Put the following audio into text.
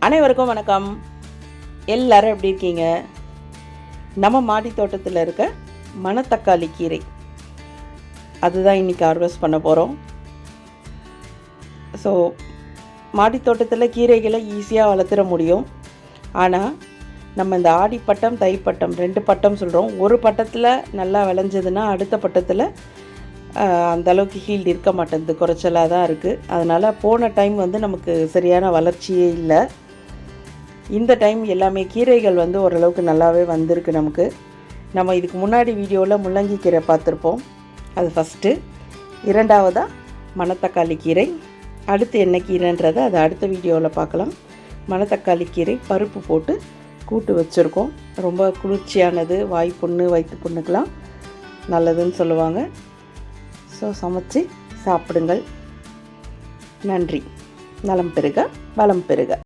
அனைவருக்கும் வணக்கம். எல்லாரும் எப்படி இருக்கீங்க? நம்ம மாடி தோட்டத்தில் இருக்க மணத்தக்காளி கீரை அதுதான் இன்றைக்கி ஹார்வெஸ்ட் பண்ண போகிறோம். ஸோ மாடி தோட்டத்தில் கீரைகளை ஈஸியாக வளர்த்துற முடியும். ஆனால் நம்ம இந்த ஆடிப்பட்டம் தைப்பட்டம் 2 பட்டம் சொல்கிறோம். ஒரு பட்டத்தில் நல்லா விளைஞ்சதுன்னா அடுத்த பட்டத்தில் அந்தளவுக்கு ஹீல்டு இருக்க மாட்டேங்குது, குறைச்சலாக தான் இருக்குது. அதனால் போன டைம் நமக்கு சரியான வளர்ச்சியே இல்லை. இந்த டைம் எல்லாமே கீரைகள் ஓரளவுக்கு நல்லாவே வந்திருக்கு நமக்கு. நம்ம இதுக்கு முன்னாடி வீடியோவில் முள்ளங்கி கீரை பார்த்துருப்போம், அது ஃபஸ்ட்டு. இரண்டாவதாக மணத்தக்காளி கீரை. அடுத்து என்ன கீரைன்றதை அதை அடுத்த வீடியோவில் பார்க்கலாம். மணத்தக்காளி கீரை பருப்பு போட்டு கூட்டு வச்சுருக்கோம். ரொம்ப குளிர்ச்சியானது, வாய்ப்புண்ணு வயிற்று புண்ணுக்கெலாம் நல்லதுன்னு சொல்லுவாங்க. ஸோ சமைச்சு சாப்பிடுங்கள். நன்றி. நலம் பெறுக, வளம் பெறுக.